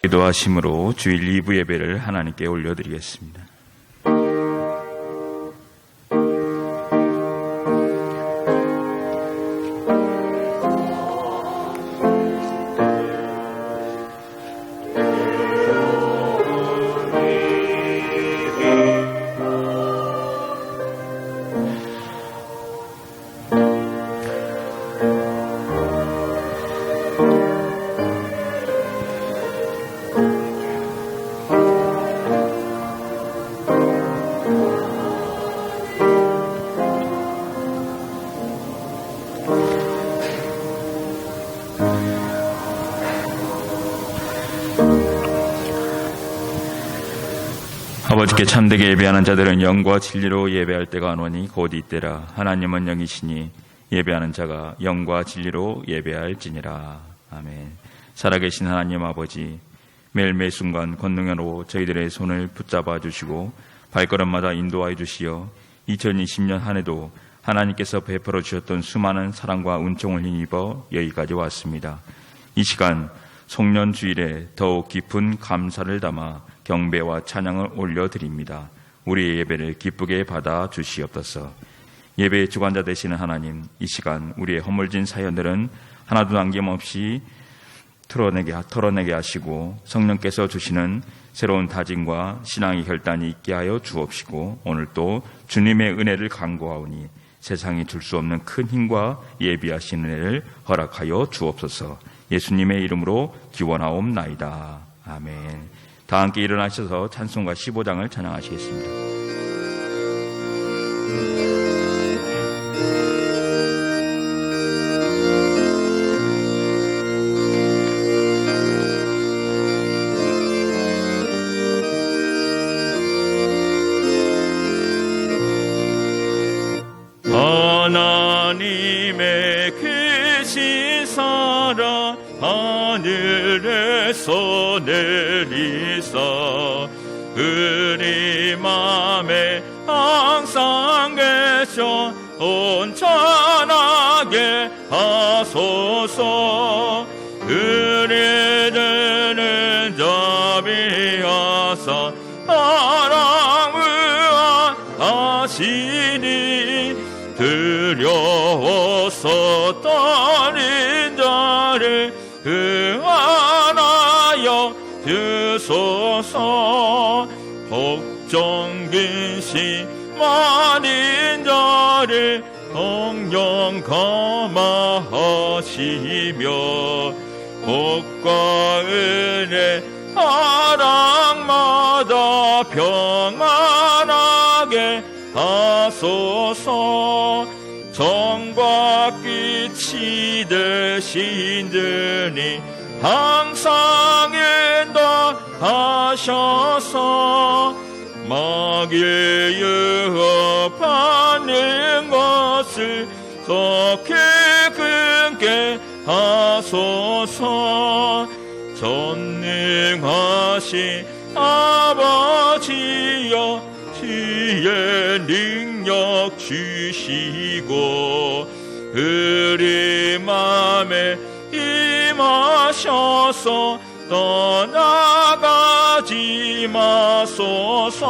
기도하심으로 주일 2부 예배를 하나님께 올려드리겠습니다. 아버지께 참되게 예배하는 자들은 영과 진리로 예배할 때가 오노니 곧 이때라. 하나님은 영이시니 예배하는 자가 영과 진리로 예배할지니라. 아멘. 살아계신 하나님 아버지, 매일매일 순간 권능으로 저희들의 손을 붙잡아 주시고 발걸음마다 인도하여 주시어 2020년 한 해도 하나님께서 베풀어 주셨던 수많은 사랑과 은총을 힘입어 여기까지 왔습니다. 이 시간 송년주일에 더욱 깊은 감사를 담아 경배와 찬양을 올려드립니다. 우리의 예배를 기쁘게 받아 주시옵소서. 예배의 주관자 되시는 하나님, 이 시간 우리의 허물진 사연들은 하나도 남김없이 털어내게 하시고 성령께서 주시는 새로운 다짐과 신앙의 결단이 있게 하여 주옵시고 오늘 또 주님의 은혜를 간구하오니 세상이 줄 수 없는 큰 힘과 예비하신 은혜를 허락하여 주옵소서. 예수님의 이름으로 기원하옵나이다. 아멘. 다 함께 일어나셔서 찬송가 15장을 찬양하시겠습니다. 하나님의 계신 사랑 하늘에서 내리사 우리 맘에 항상 계셔 온전하게 하소서. 우리들은 자비하사 사랑 무한하시니 두려워서 떨린 자를 구하여 주소서. 걱정 근심 많은 자를 성령 감화하시며 복과 은혜 사랑마다 평안하게 하소서. 정과 끝이 되신 주님 항상 인도하셔서 마귀의 유혹하는 것을 속히 끊게 하소서. 전능하신 아버지여 지혜 능력 주시고 우리 맘에 임하셔서 떠나가지 마소서.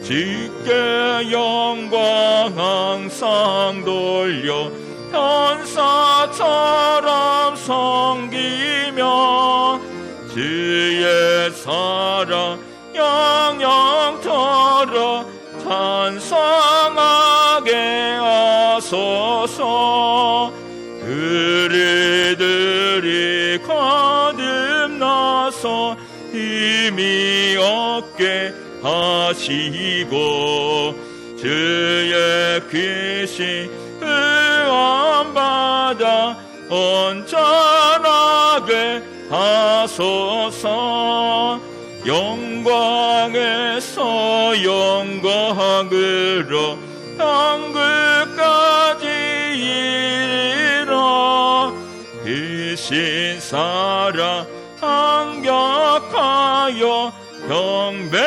주께 영광 항상 돌려 천사처럼 섬기며 주의 사랑 영영토록 찬송하게 하소서. 우리들이 거듭나서 힘이 얻게 하시고 주의 귀신 구원받아 온전하게 하소서. 영광에서 영광으로 천국까지 이르러 귀신 사랑 감격하여 경배하게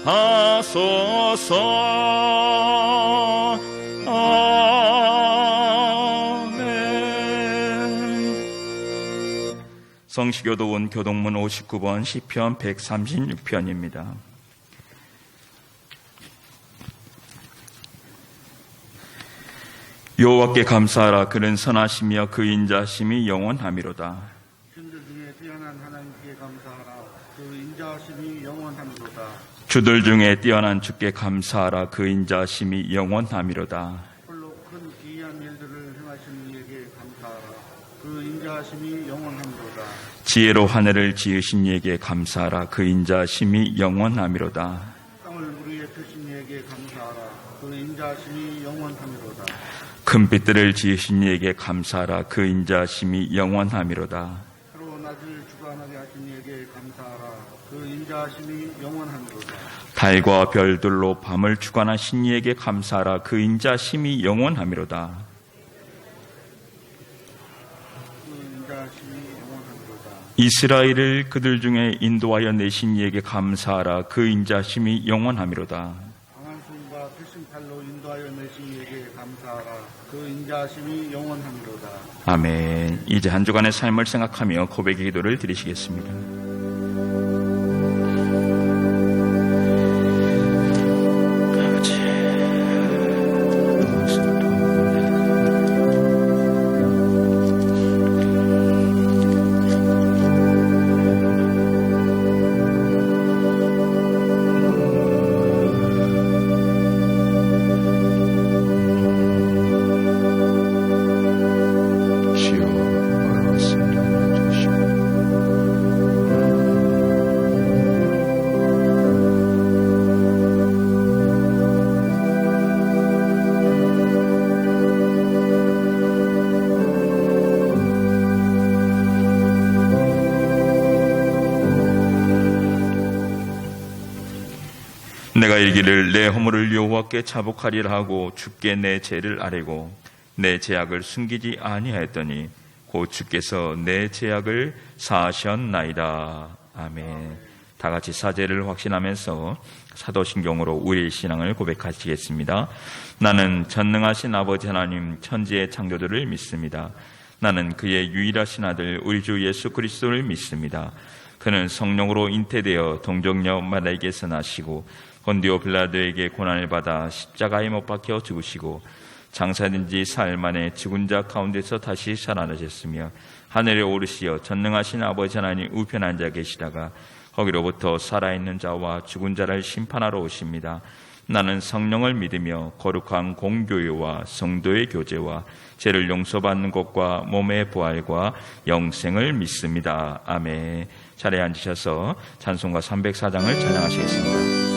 하소서. 아멘. 성시교도원 교동문 59번 시편 136편입니다. 여호와께 감사하라. 그는 선하시며 그 인자하심이 영원하미로다. 신들 중에 뛰어난 하나님께 감사하라. 그 인자하심이 영원하미로다. 주들 중에 뛰어난 주께 감사하라. 그 인자하심이 영원하미로다. 홀로 큰 기이한 일들을 행하신 이에게 감사하라. 그 인자하심이 영원하미로다. 지혜로 하늘을 지으신 이에게 감사하라. 그 인자하심이 영원하미로다. 땅을 우리의 펴신 이에게 감사하라. 그 인자하심이 영원하미로다. 큰 빛들을 지으신 이에게 감사하라. 그 인자하심이 영원하미로다. 하루 낮을 주관하게 하신 이에게 감사하라. 그 인자하심이 영원하미로다. 달과 별들로 밤을 주관하신 이에게 감사하라. 그 인자하심이 영원하미로다. 그 인자하심이 영원하미로다. 이스라엘을 그들 중에 인도하여 내신 이에게 감사하라. 그 인자하심이 영원하미로다. 강한 손과 펴신 팔로 인도하여 내신 이에게 감사하라. 그 인자하심이 영원하미로다. 아멘. 이제 한 주간의 삶을 생각하며 고백의 기도를 드리시겠습니다. 아버지, 주여 말씀을 주시고 내가 이르기를 내 허물을 여호와께 자복하리라 하고 주께 내 죄를 아뢰고 내 죄악을 숨기지 아니하였더니 곧 주께서 내 죄악을 사하셨나이다. 아멘. 다 같이 사죄를 확신하면서 사도신경으로 우리의 신앙을 고백하시겠습니다. 나는 전능하신 아버지 하나님 천지의 창조주를 믿습니다. 나는 그의 유일하신 아들 우리 주 예수 그리스도를 믿습니다. 그는 성령으로 잉태되어 동정녀 마리아에게서 나시고 본디오 빌라도에게 고난을 받아 십자가에 못 박혀 죽으시고 장사된 지 사흘 만에 죽은 자 가운데서 다시 살아나셨으며 하늘에 오르시어 전능하신 아버지 하나님 우편에 앉아 계시다가 거기로부터 살아있는 자와 죽은 자를 심판하러 오십니다. 나는 성령을 믿으며 거룩한 공교회와 성도의 교제와 죄를 용서받는 것과 몸의 부활과 영생을 믿습니다. 아멘. 자리에 앉으셔서 찬송가 304장을 찬양하시겠습니다.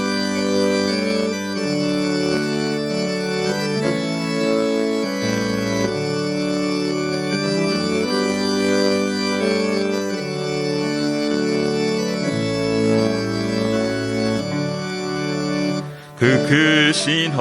그 크신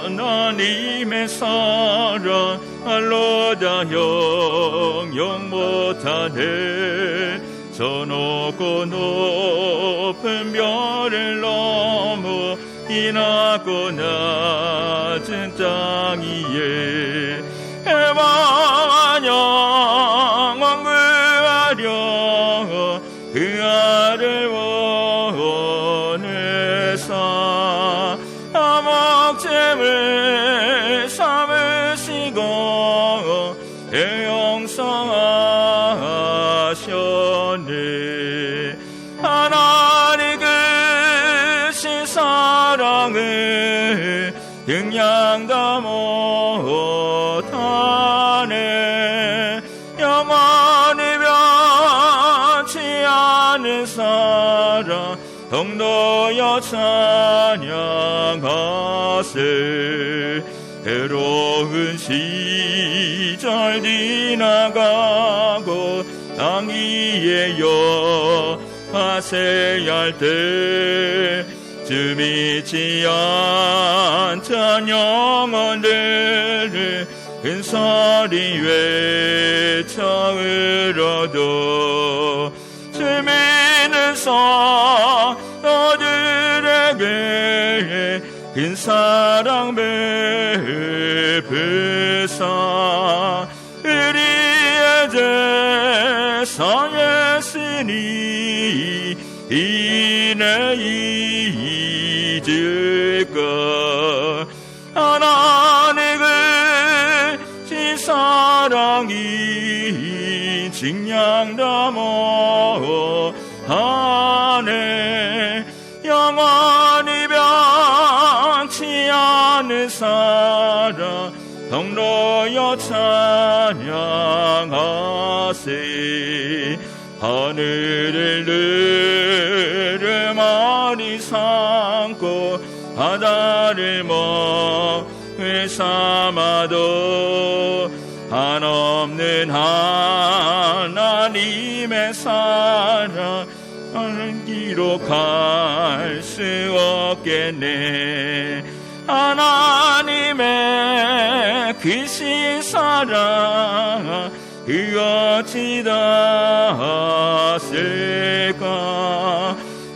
하나님의 사랑 알로다 영영 못하네 저 높고 높은 별을 넘어 이 낮고 낮은 땅 위에 해와 영원 구하려 그 아를 원해서 목짐을 삼으시고 영성하셨네. 하나님 그신 사랑을 영양도 못하네. 영원히 변치 않는 사랑 동도여 찬양하세. 해로운 시절 지나가고 땅 위에 여하세 할 때 주 믿지 않던 영혼들을 근소리 외쳐 울어도 주 믿는 성도들에게 큰 사랑 베푸사 우리의 죄 성령 했으니 이내 잊을까. 하나님을 지 사랑이 직량담어 하네. 영원히 변치 않는 사랑 성로여 찬양하세. 하늘을 늘 많이 삼고 바다를 먹을 삼아도 한없는 하나님의 사랑 기록할 수 없겠네. 하나님의 크신 사랑 그 어찌 닿았을까.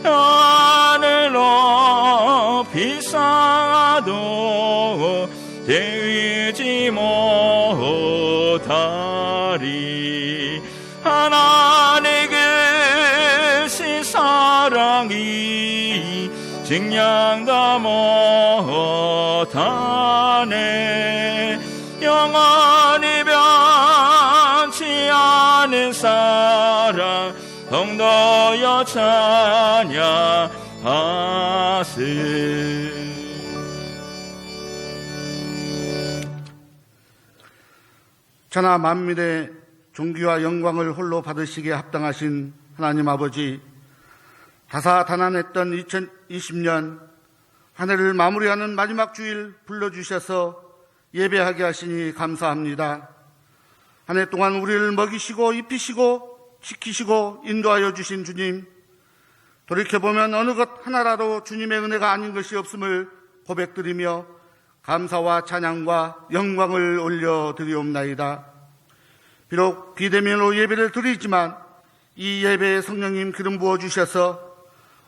하늘 높이 쌓아도 재우지 못하리. 하나님의 크신 사랑이 증량다 못하네. 영원히 변치 않은 사랑 성도여 찬양하세. 천하 만민의 존귀와 영광을 홀로 받으시기에 합당하신 하나님 아버지, 다사다난했던 2020년 한 해를 마무리하는 마지막 주일 불러주셔서 예배하게 하시니 감사합니다. 한 해 동안 우리를 먹이시고 입히시고 지키시고 인도하여 주신 주님, 돌이켜보면 어느 것 하나라도 주님의 은혜가 아닌 것이 없음을 고백드리며 감사와 찬양과 영광을 올려드리옵나이다. 비록 비대면으로 예배를 드리지만 이 예배에 성령님 기름 부어주셔서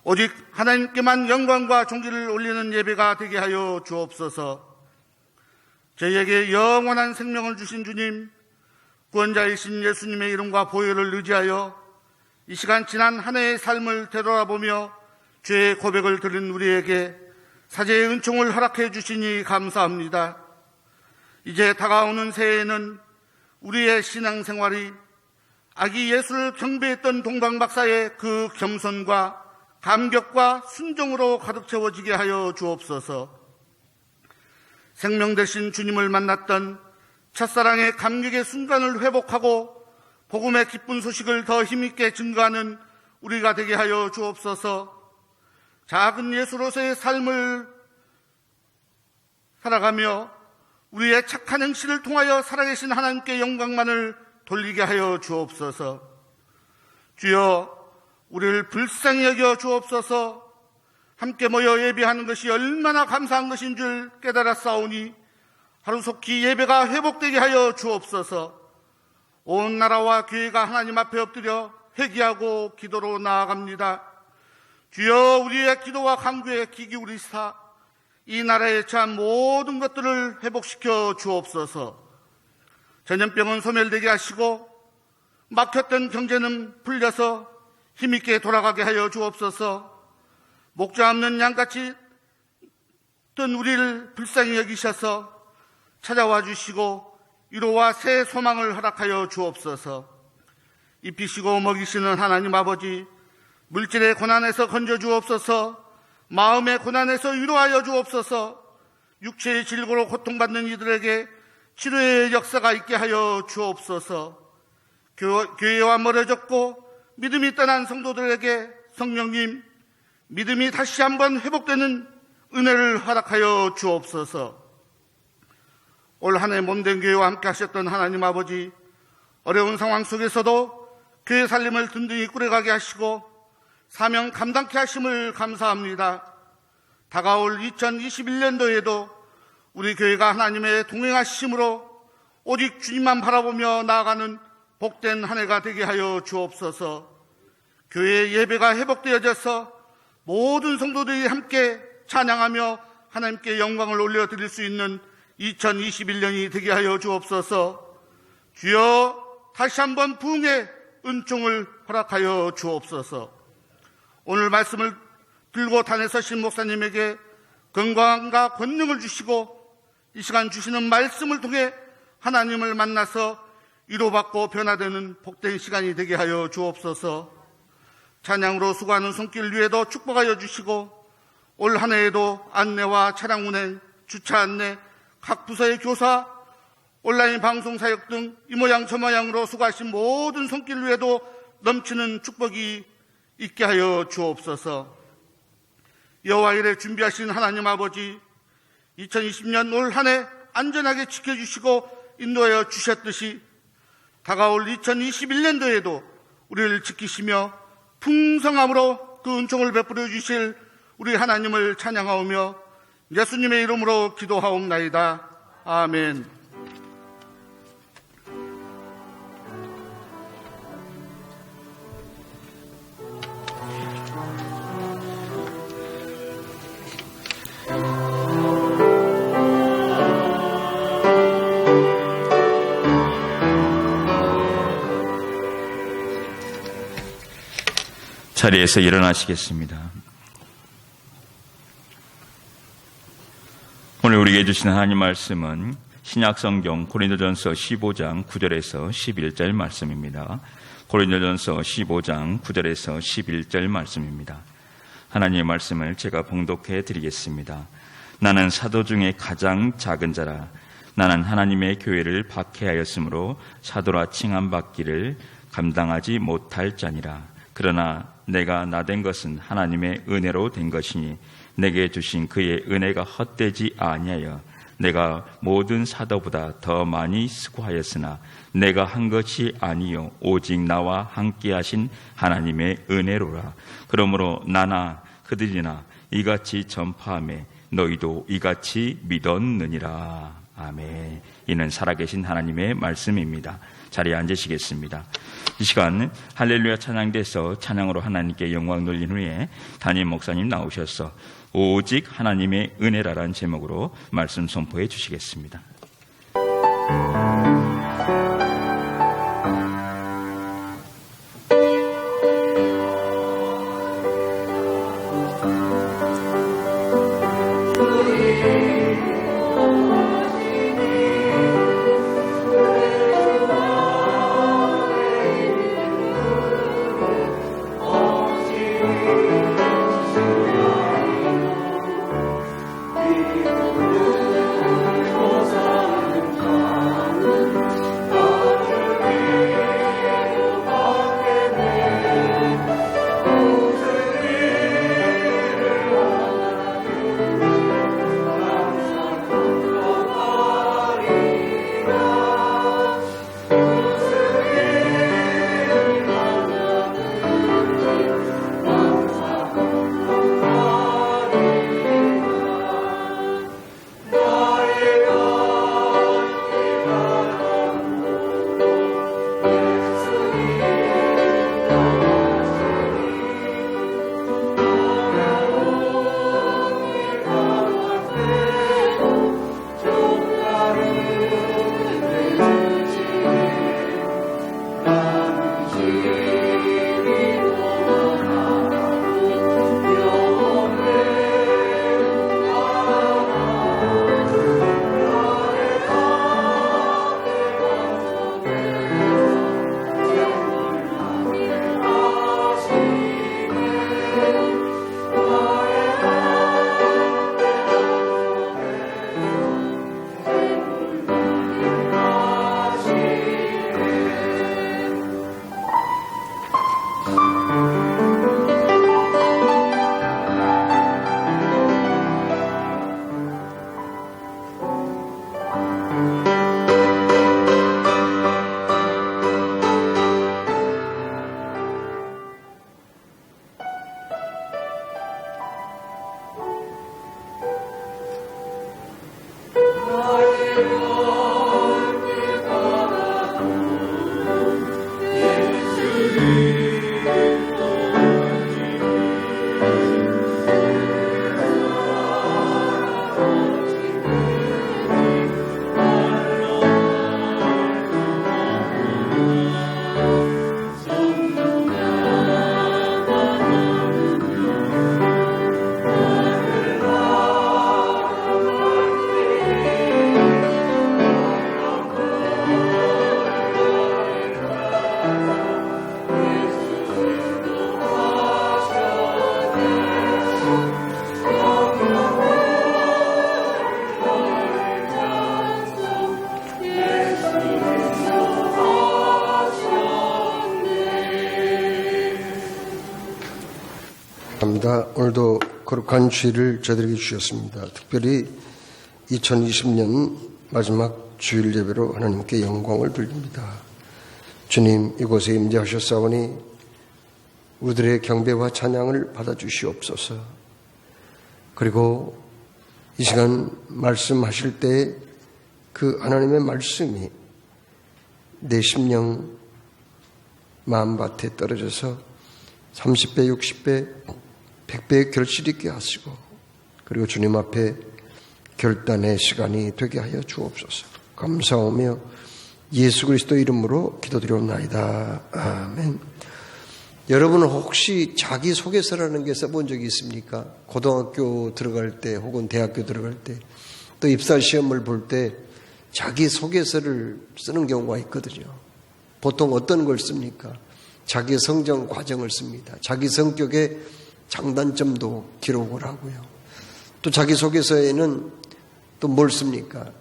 오직 하나님께만 영광과 존귀를 올리는 예배가 되게 하여 주옵소서. 저희에게 영원한 생명을 주신 주님, 구원자이신 예수님의 이름과 보혈을 의지하여 이 시간 지난 한 해의 삶을 되돌아보며 죄의 고백을 드린 우리에게 사죄의 은총을 허락해 주시니 감사합니다. 이제 다가오는 새해에는 우리의 신앙생활이 아기 예수를 경배했던 동방박사의 그 겸손과 감격과 순종으로 가득 채워지게 하여 주옵소서. 생명 되신 주님을 만났던 첫사랑의 감격의 순간을 회복하고 복음의 기쁜 소식을 더 힘있게 증거하는 우리가 되게 하여 주옵소서. 작은 예수로서의 삶을 살아가며 우리의 착한 행실을 통하여 살아계신 하나님께 영광만을 돌리게 하여 주옵소서. 주여, 우리를 불쌍히 여겨 주옵소서. 함께 모여 예배하는 것이 얼마나 감사한 것인 줄 깨달았사오니 하루속히 예배가 회복되게 하여 주옵소서. 온 나라와 교회가 하나님 앞에 엎드려 회개하고 기도로 나아갑니다. 주여, 우리의 기도와 간구에 귀 기울이사 이 나라에 처한 모든 것들을 회복시켜 주옵소서. 전염병은 소멸되게 하시고 막혔던 경제는 풀려서 힘있게 돌아가게 하여 주옵소서. 목자 없는 양같이 뜬 우리를 불쌍히 여기셔서 찾아와 주시고 위로와 새 소망을 허락하여 주옵소서. 입히시고 먹이시는 하나님 아버지, 물질의 고난에서 건져 주옵소서. 마음의 고난에서 위로하여 주옵소서. 육체의 질고로 고통받는 이들에게 치료의 역사가 있게 하여 주옵소서. 교회와 멀어졌고 믿음이 떠난 성도들에게 성령님, 믿음이 다시 한번 회복되는 은혜를 허락하여 주옵소서. 올 한 해 몸된 교회와 함께 하셨던 하나님 아버지, 어려운 상황 속에서도 교회 살림을 든든히 꾸려가게 하시고 사명 감당케 하심을 감사합니다. 다가올 2021년도에도 우리 교회가 하나님의 동행하심으로 오직 주님만 바라보며 나아가는 복된 한 해가 되게 하여 주옵소서. 교회의 예배가 회복되어져서 모든 성도들이 함께 찬양하며 하나님께 영광을 올려드릴 수 있는 2021년이 되게 하여 주옵소서. 주여, 다시 한번 부흥의 은총을 허락하여 주옵소서. 오늘 말씀을 들고 단에 서신 목사님에게 건강과 권능을 주시고 이 시간 주시는 말씀을 통해 하나님을 만나서 위로받고 변화되는 복된 시간이 되게 하여 주옵소서. 찬양으로 수고하는 손길 위에도 축복하여 주시고 올 한 해에도 안내와 차량 운행, 주차 안내, 각 부서의 교사, 온라인 방송 사역 등 이 모양 저 모양으로 수고하신 모든 손길 위에도 넘치는 축복이 있게 하여 주옵소서. 여호와 일에 준비하신 하나님 아버지, 2020년 올 한 해 안전하게 지켜주시고 인도하여 주셨듯이 다가올 2021년도에도 우리를 지키시며 풍성함으로 그 은총을 베풀어 주실 우리 하나님을 찬양하오며 예수님의 이름으로 기도하옵나이다. 아멘. 자리에서 일어나시겠습니다. 오늘 우리에게 주신 하나님 말씀은 신약성경 고린도전서 15장 9절에서 11절 말씀입니다. 고린도전서 15장 9절에서 11절 말씀입니다. 하나님의 말씀을 제가 봉독해 드리겠습니다. 나는 사도 중에 가장 작은 자라. 나는 하나님의 교회를 박해하였으므로 사도라 칭함받기를 감당하지 못할 자니라. 그러나 내가 나된 것은 하나님의 은혜로 된 것이니 내게 주신 그의 은혜가 헛되지 아니하여 내가 모든 사도보다 더 많이 수고하였으나 내가 한 것이 아니요 오직 나와 함께 하신 하나님의 은혜로라. 그러므로 나나 그들이나 이같이 전파하며 너희도 이같이 믿었느니라. 아멘. 이는 살아계신 하나님의 말씀입니다. 자리에 앉으시겠습니다. 이 시간 할렐루야 찬양대에서 찬양으로 하나님께 영광 돌린 후에 담임 목사님 나오셔서 오직 하나님의 은혜라라는 제목으로 말씀 선포해 주시겠습니다. 감사합니다. 오늘도 거룩한 주일을 저희들에게 주셨습니다. 특별히 2020년 마지막 주일 예배로 하나님께 영광을 돌립니다. 주님, 이곳에 임재하셨사오니 우리들의 경배와 찬양을 받아주시옵소서. 그리고 이 시간 말씀하실 때 그 하나님의 말씀이 내 심령 마음밭에 떨어져서 30배, 60배, 100배의 결실 있게 하시고, 그리고 주님 앞에 결단의 시간이 되게 하여 주옵소서. 감사하며 예수 그리스도 이름으로 기도드리옵나이다. 아멘. 여러분은 혹시 자기소개서라는 게 써본 적이 있습니까? 고등학교 들어갈 때 혹은 대학교 들어갈 때 또 입사시험을 볼 때 자기소개서를 쓰는 경우가 있거든요. 보통 어떤 걸 씁니까? 자기 성장 과정을 씁니다. 자기 성격의 장단점도 기록을 하고요. 또 자기소개서에는 또 뭘 씁니까?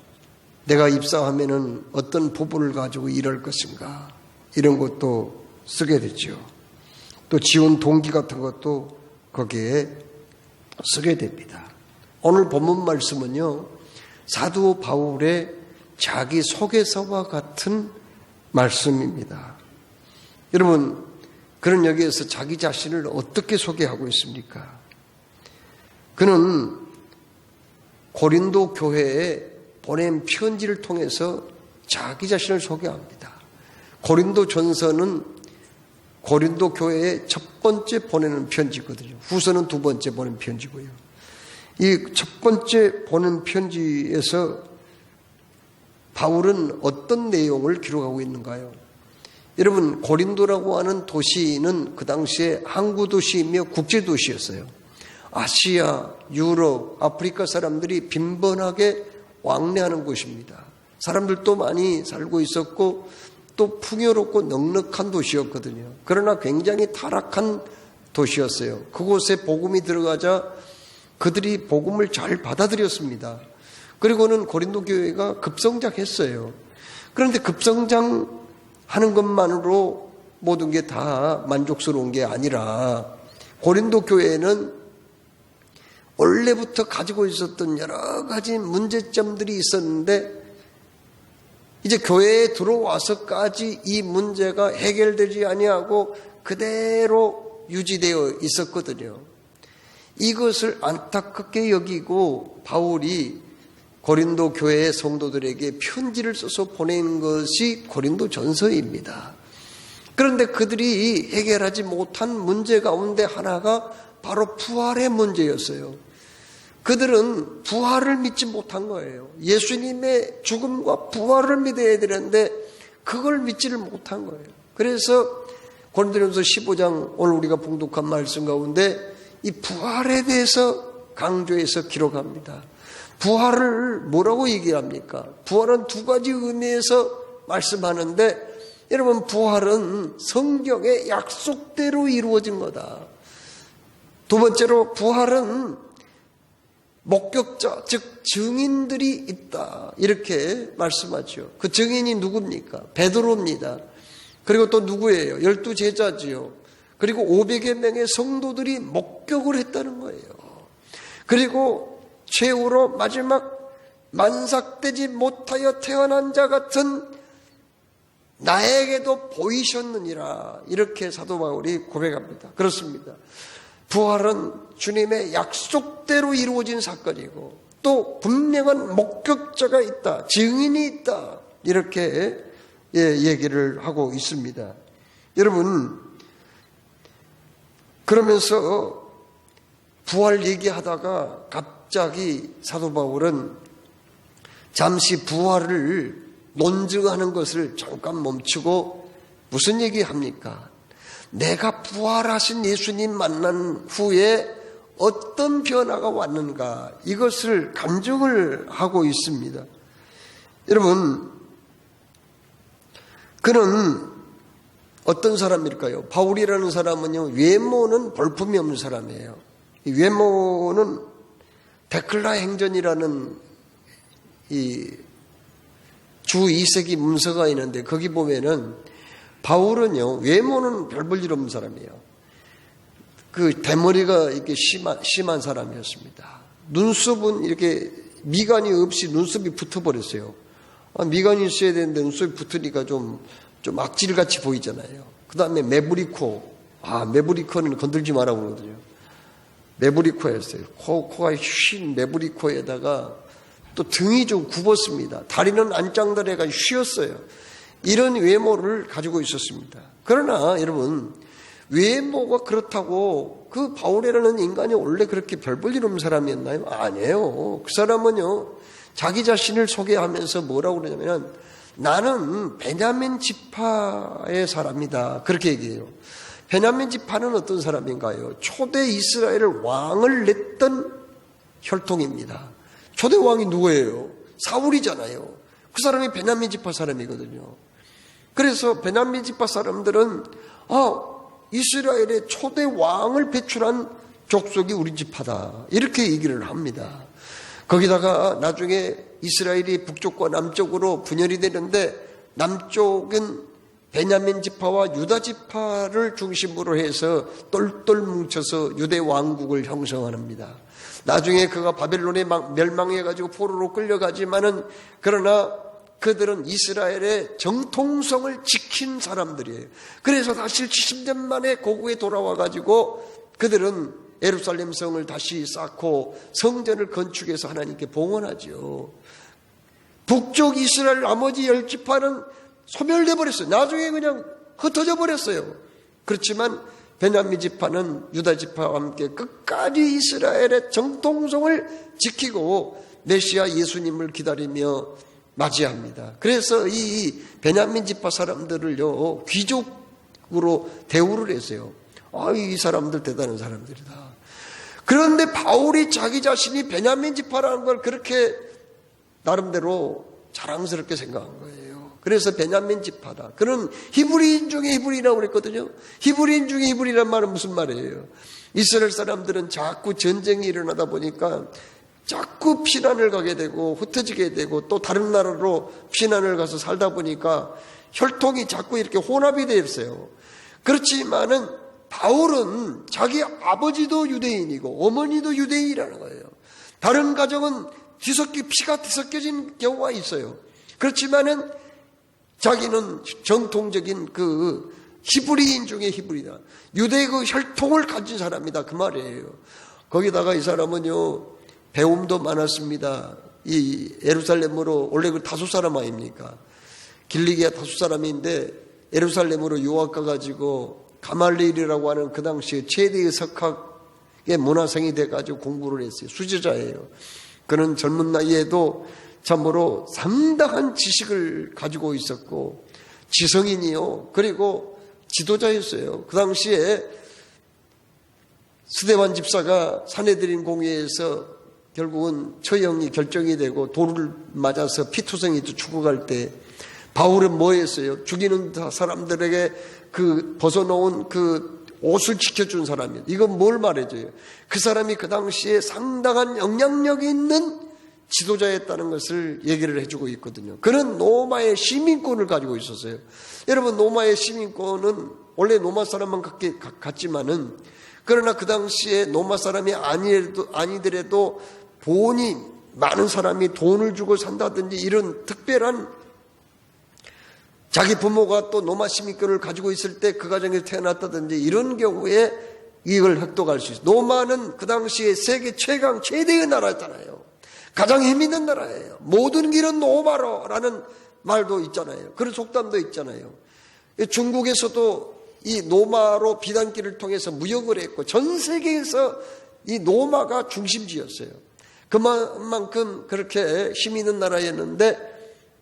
내가 입사하면은 어떤 포부를 가지고 일할 것인가, 이런 것도 쓰게 되죠. 또 지원 동기 같은 것도 거기에 쓰게 됩니다. 오늘 본문 말씀은요, 사도 바울의 자기소개서와 같은 말씀입니다. 여러분, 그는 여기에서 자기 자신을 어떻게 소개하고 있습니까? 그는 고린도 교회에 보낸 편지를 통해서 자기 자신을 소개합니다. 고린도 전서는 고린도 교회에 첫 번째 보내는 편지거든요. 후서는 두 번째 보낸 편지고요. 이 첫 번째 보낸 편지에서 바울은 어떤 내용을 기록하고 있는가요? 여러분, 고린도라고 하는 도시는 그 당시에 항구 도시이며 국제 도시였어요. 아시아, 유럽, 아프리카 사람들이 빈번하게 왕래하는 곳입니다. 사람들도 많이 살고 있었고 또 풍요롭고 넉넉한 도시였거든요. 그러나 굉장히 타락한 도시였어요. 그곳에 복음이 들어가자 그들이 복음을 잘 받아들였습니다. 그리고는 고린도 교회가 급성장했어요. 그런데 급성장하는 것만으로 모든 게 다 만족스러운 게 아니라 고린도 교회는 원래부터 가지고 있었던 여러 가지 문제점들이 있었는데 이제 교회에 들어와서까지 이 문제가 해결되지 아니하고 그대로 유지되어 있었거든요. 이것을 안타깝게 여기고 바울이 고린도 교회의 성도들에게 편지를 써서 보낸 것이 고린도 전서입니다. 그런데 그들이 해결하지 못한 문제 가운데 하나가 바로 부활의 문제였어요. 그들은 부활을 믿지 못한 거예요. 예수님의 죽음과 부활을 믿어야 되는데 그걸 믿지를 못한 거예요. 그래서 고린도전서 15장 오늘 우리가 봉독한 말씀 가운데 이 부활에 대해서 강조해서 기록합니다. 부활을 뭐라고 얘기합니까? 부활은 두 가지 의미에서 말씀하는데, 여러분, 부활은 성경의 약속대로 이루어진 거다. 두 번째로 부활은 목격자, 즉 증인들이 있다, 이렇게 말씀하죠. 그 증인이 누굽니까? 베드로입니다. 그리고 또 누구예요? 12제자지요. 그리고 500여 명의 성도들이 목격을 했다는 거예요. 그리고 최후로 마지막 만삭되지 못하여 태어난 자 같은 나에게도 보이셨느니라, 이렇게 사도 바울이 고백합니다. 그렇습니다. 부활은 주님의 약속대로 이루어진 사건이고 또 분명한 목격자가 있다, 증인이 있다, 이렇게 얘기를 하고 있습니다. 여러분, 그러면서 부활 얘기하다가 갑자기 사도 바울은 잠시 부활을 논증하는 것을 잠깐 멈추고 무슨 얘기합니까? 내가 부활하신 예수님 만난 후에 어떤 변화가 왔는가, 이것을 간증을 하고 있습니다. 여러분, 그는 어떤 사람일까요? 바울이라는 사람은요, 외모는 볼품이 없는 사람이에요. 이 외모는 데클라 행전이라는 이 주 2세기 문서가 있는데 거기 보면은 바울은요, 외모는 별 볼 일 없는 사람이에요. 그 대머리가 이렇게 심한 사람이었습니다. 눈썹은 이렇게 미간이 없이 눈썹이 붙어버렸어요. 미간이 있어야 되는데 눈썹이 붙으니까 좀 악질같이 보이잖아요. 그 다음에 매부리코. 매부리코는 건들지 말라고 그러거든요. 매부리코였어요. 코가 쉰 매부리코에다가 또 등이 좀 굽었습니다. 다리는 안짱들해가 쉬었어요. 이런 외모를 가지고 있었습니다. 그러나 여러분, 외모가 그렇다고 그 바울이라는 인간이 원래 그렇게 별 볼 일 없는 사람이었나요? 아니에요. 그 사람은요, 자기 자신을 소개하면서 뭐라고 그러냐면, 나는 베냐민 지파의 사람이다. 그렇게 얘기해요. 베냐민 지파는 어떤 사람인가요? 초대 이스라엘 왕을 냈던 혈통입니다. 초대 왕이 누구예요? 사울이잖아요. 그 사람이 베냐민 지파 사람이거든요. 그래서 베냐민 지파 사람들은 이스라엘의 초대 왕을 배출한 족속이 우리 지파다. 이렇게 얘기를 합니다. 거기다가 나중에 이스라엘이 북쪽과 남쪽으로 분열이 되는데 남쪽은 베냐민 지파와 유다 지파를 중심으로 해서 똘똘 뭉쳐서 유대 왕국을 형성합니다. 나중에 그가 바벨론에 멸망해가지고 포로로 끌려가지만은 그러나 그들은 이스라엘의 정통성을 지킨 사람들이에요. 그래서 다시 70년 만에 고국에 돌아와가지고 그들은 예루살렘 성을 다시 쌓고 성전을 건축해서 하나님께 봉헌하죠. 북쪽 이스라엘 나머지 10지파는 소멸돼 버렸어요. 나중에 그냥 흩어져 버렸어요. 그렇지만 베냐민 지파는 유다 지파와 함께 끝까지 이스라엘의 정통성을 지키고 메시아 예수님을 기다리며 맞이합니다. 그래서 이 베냐민 지파 사람들을요, 귀족으로 대우를 했어요. 이 사람들 대단한 사람들이다. 그런데 바울이 자기 자신이 베냐민 지파라는 걸 그렇게 나름대로 자랑스럽게 생각한 거예요. 그래서 베냐민 지파다. 그는 히브리인 중에 히브리라고 그랬거든요. 히브리인 중에 히브리란 말은 무슨 말이에요? 이스라엘 사람들은 자꾸 전쟁이 일어나다 보니까 자꾸 피난을 가게 되고 흩어지게 되고 또 다른 나라로 피난을 가서 살다 보니까 혈통이 자꾸 이렇게 혼합이 되어 있어요. 그렇지만은 바울은 자기 아버지도 유대인이고 어머니도 유대인이라는 거예요. 다른 가정은 피가 뒤섞여진 경우가 있어요. 그렇지만은 자기는 정통적인 그 히브리인 중에 히브리다. 유대 그 혈통을 가진 사람이다. 그 말이에요. 거기다가 이 사람은요, 배움도 많았습니다. 이 예루살렘으로, 원래 그 다수 사람 아닙니까? 길리기아 다수 사람인데 예루살렘으로 유학 가가지고 가말리엘이라고 하는 그 당시에 최대의 석학의 문화생이 돼가지고 공부를 했어요. 수제자예요. 그는 젊은 나이에도 참으로 상당한 지식을 가지고 있었고 지성인이요. 그리고 지도자였어요. 그 당시에 스데반 집사가 사내들인 공회에서 결국은 처형이 결정이 되고 돌을 맞아서 피투성이 죽어갈 때 바울은 뭐 했어요? 죽이는 사람들에게 그 벗어놓은 그 옷을 지켜준 사람이에요. 이건 뭘 말해줘요? 그 사람이 그 당시에 상당한 영향력이 있는 지도자였다는 것을 얘기를 해주고 있거든요. 그는 로마의 시민권을 가지고 있었어요. 여러분, 로마의 시민권은 원래 로마 사람만 갖지만은 그러나 그 당시에 로마 사람이 아니더라도 돈이 많은 사람이 돈을 주고 산다든지 이런 특별한 자기 부모가 또 로마 시민권을 가지고 있을 때 그 가정에서 태어났다든지 이런 경우에 이걸 획득할 수 있어요. 로마는 그 당시에 세계 최대의 나라였잖아요. 가장 힘있는 나라예요. 모든 길은 로마로라는 말도 있잖아요. 그런 속담도 있잖아요. 중국에서도 이 로마로 비단길을 통해서 무역을 했고 전 세계에서 이 로마가 중심지였어요. 그만큼 그렇게 힘 있는 나라였는데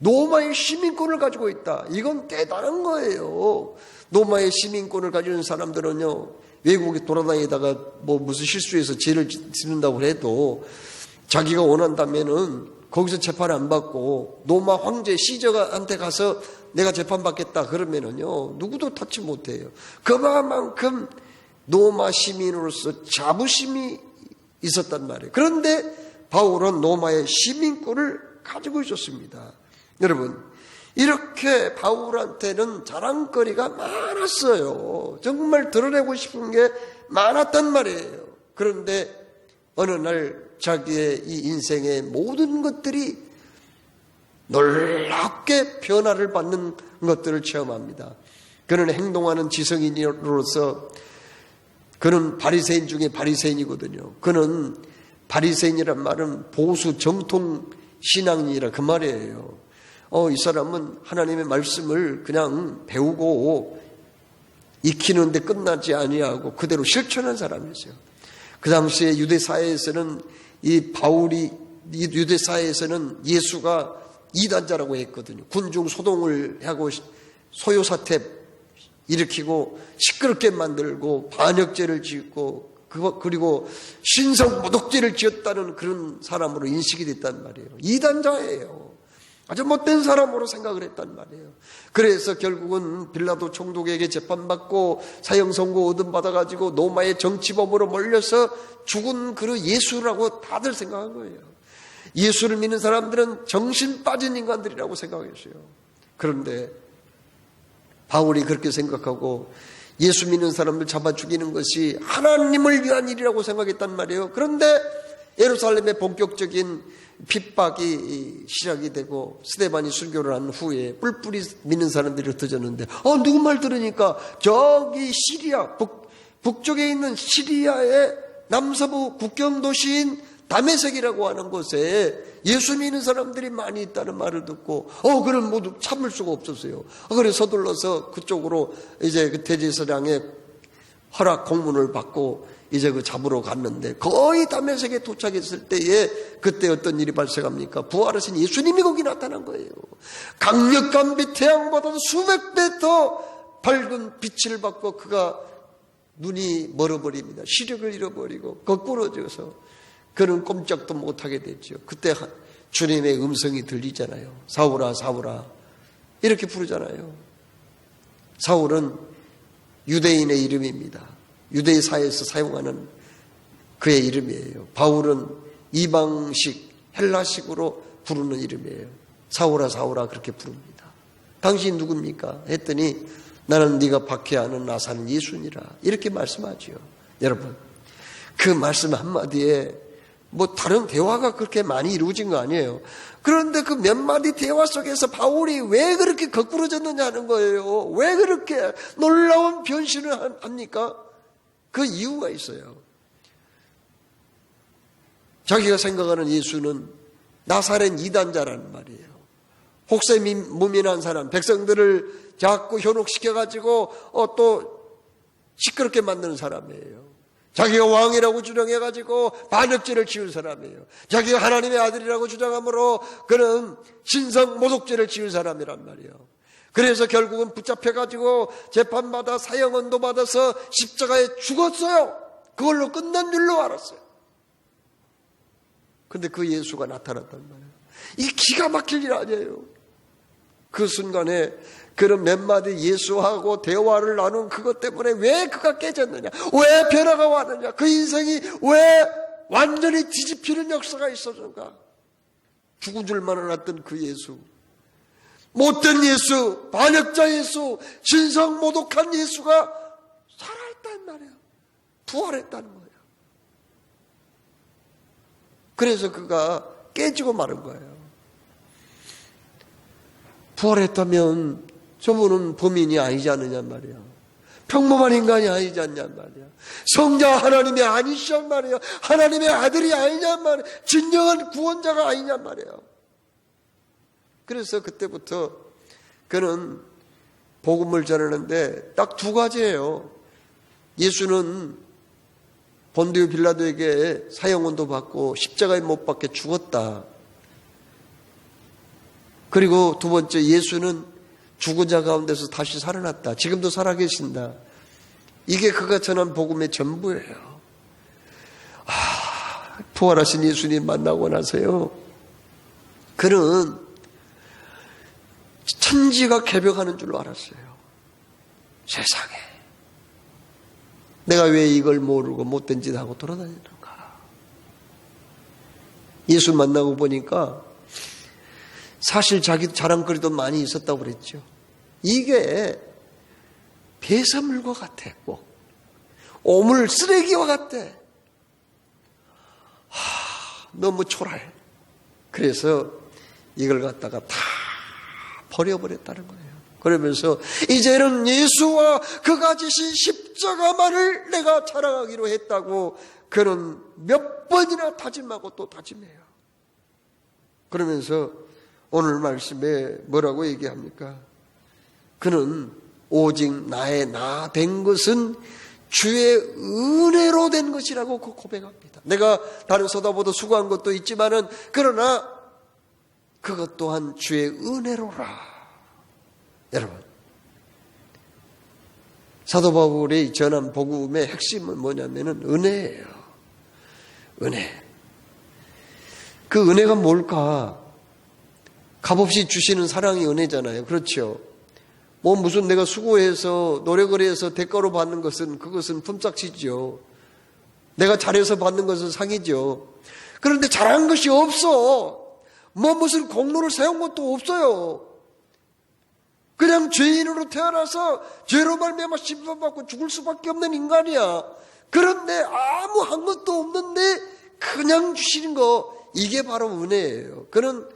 로마의 시민권을 가지고 있다. 이건 대단한 거예요. 로마의 시민권을 가지는 사람들은요, 외국에 돌아다니다가 뭐 무슨 실수해서 죄를 짓는다고 해도 자기가 원한다면은 거기서 재판 안 받고 로마 황제 시저한테 가서 내가 재판받겠다 그러면은요, 누구도 터치 못해요. 그만큼 로마 시민으로서 자부심이 있었단 말이에요. 그런데 바울은 로마의 시민권을 가지고 있었습니다. 여러분, 이렇게 바울한테는 자랑거리가 많았어요. 정말 드러내고 싶은 게 많았단 말이에요. 그런데 어느 날 자기의 이 인생의 모든 것들이 놀랍게 변화를 받는 것들을 체험합니다. 그는 행동하는 지성인으로서 그는 바리새인 중에 바리새인이거든요. 그는 바리새인이란 말은 보수 정통 신앙이라 그 말이에요. 이 사람은 하나님의 말씀을 그냥 배우고 익히는데 끝나지 아니하고 그대로 실천한 사람이었어요. 그 당시에 유대 사회에서는 이 바울이 유대 사회에서는 예수가 이단자라고 했거든요. 군중 소동을 하고 소요 사태 일으키고 시끄럽게 만들고 반역죄를 짓고 그리고 신성 모독죄를 지었다는 그런 사람으로 인식이 됐단 말이에요. 이단자예요. 아주 못된 사람으로 생각을 했단 말이에요. 그래서 결국은 빌라도 총독에게 재판받고 사형 선고 얻음받아가지고 로마의 정치범으로 몰려서 죽은 그 예수라고 다들 생각한 거예요. 예수를 믿는 사람들은 정신 빠진 인간들이라고 생각했어요. 그런데 바울이 그렇게 생각하고 예수 믿는 사람들 잡아 죽이는 것이 하나님을 위한 일이라고 생각했단 말이에요. 그런데 예루살렘의 본격적인 핍박이 시작이 되고 스데반이 순교를 한 후에 뿔뿔이 믿는 사람들이 흩어졌는데 누구 말 들으니까 저기 시리아 북쪽에 있는 시리아의 남서부 국경 도시인 다메섹이라고 하는 곳에 예수 믿는 사람들이 많이 있다는 말을 듣고 그럼 모두 참을 수가 없었어요. 그래서 서둘러서 그쪽으로 이제 그 대제사장의 허락 공문을 받고 이제 그 잡으러 갔는데 거의 다메섹에 도착했을 때에 그때 어떤 일이 발생합니까? 부활하신 예수님이 거기 나타난 거예요. 강력한 빛 태양보다도 수백 배 더 밝은 빛을 받고 그가 눈이 멀어버립니다. 시력을 잃어버리고 거꾸로져서 그는 꼼짝도 못하게 됐죠. 그때 주님의 음성이 들리잖아요. 사울아 사울아 이렇게 부르잖아요. 사울은 유대인의 이름입니다. 유대 사회에서 사용하는 그의 이름이에요. 바울은 이방식 헬라식으로 부르는 이름이에요. 사울아 사울아 그렇게 부릅니다. 당신 누굽니까? 했더니 나는 네가 박해하는 나사는 예수니라 이렇게 말씀하죠. 여러분 그 말씀 한마디에 다른 대화가 그렇게 많이 이루어진 거 아니에요. 그런데 그 몇 마디 대화 속에서 바울이 왜 그렇게 거꾸로졌느냐 하는 거예요. 왜 그렇게 놀라운 변신을 합니까? 그 이유가 있어요. 자기가 생각하는 예수는 나사렛 이단자라는 말이에요. 혹세무민한 사람, 백성들을 자꾸 현혹시켜가지고 또 시끄럽게 만드는 사람이에요. 자기가 왕이라고 주장해가지고 반역죄를 지은 사람이에요. 자기가 하나님의 아들이라고 주장함으로 그는 신성 모독죄를 지은 사람이란 말이에요. 그래서 결국은 붙잡혀가지고 재판받아 사형언도 받아서 십자가에 죽었어요. 그걸로 끝난 줄로 알았어요. 근데 그 예수가 나타났단 말이에요. 이 기가 막힐 일 아니에요. 그 순간에 그런 몇 마디 예수하고 대화를 나눈 그것 때문에 왜 그가 깨졌느냐, 왜 변화가 왔느냐, 그 인생이 왜 완전히 뒤집히는 역사가 있었는가. 죽은 줄만 알았던 그 예수, 못된 예수, 반역자 예수, 신성 모독한 예수가 살아있단 말이에요. 부활했다는 거예요. 그래서 그가 깨지고 마른 거예요. 부활했다면 저분은 범인이 아니지 않느냐 말이야. 평범한 인간이 아니지 않냐 말이야. 성자 하나님이 아니시란 말이야. 하나님의 아들이 아니냐 말이야. 진정한 구원자가 아니냐 말이야. 그래서 그때부터 그는 복음을 전하는데 딱 두 가지예요. 예수는 본디오 빌라도에게 사형언도 받고 십자가에 못 박혀 죽었다. 그리고 두 번째, 예수는 죽은 자 가운데서 다시 살아났다. 지금도 살아계신다. 이게 그가 전한 복음의 전부예요. 부활하신 예수님 만나고 나서요, 그는 천지가 개벽하는 줄로 알았어요. 세상에 내가 왜 이걸 모르고 못된 짓 하고 돌아다니는가. 예수 만나고 보니까 사실 자기 자랑거리도 많이 있었다고 그랬죠. 이게 배설물과 같았고 오물 쓰레기와 같대. 너무 초라해. 그래서 이걸 갖다가 다 버려버렸다는 거예요. 그러면서 이제는 예수와 그가 지신 십자가만을 내가 자랑하기로 했다고 그는 몇 번이나 다짐하고 또 다짐해요. 그러면서 오늘 말씀에 뭐라고 얘기합니까? 그는 오직 나의 나 된 것은 주의 은혜로 된 것이라고 고백합니다. 내가 다른 서다보다 수고한 것도 있지만은 그러나 그것 또한 주의 은혜로라. 여러분, 사도 바울이 전한 복음의 핵심은 뭐냐면은 은혜예요. 은혜. 그 은혜가 뭘까? 값없이 주시는 사랑이 은혜잖아요. 그렇죠? 뭐 무슨 내가 수고해서 노력을 해서 대가로 받는 것은 그것은 품삯이죠. 내가 잘해서 받는 것은 상이죠. 그런데 잘한 것이 없어. 뭐 무슨 공로를 세운 것도 없어요. 그냥 죄인으로 태어나서 죄로 말미암아 심판받고 죽을 수밖에 없는 인간이야. 그런데 아무 한 것도 없는데 그냥 주시는 거, 이게 바로 은혜예요. 그는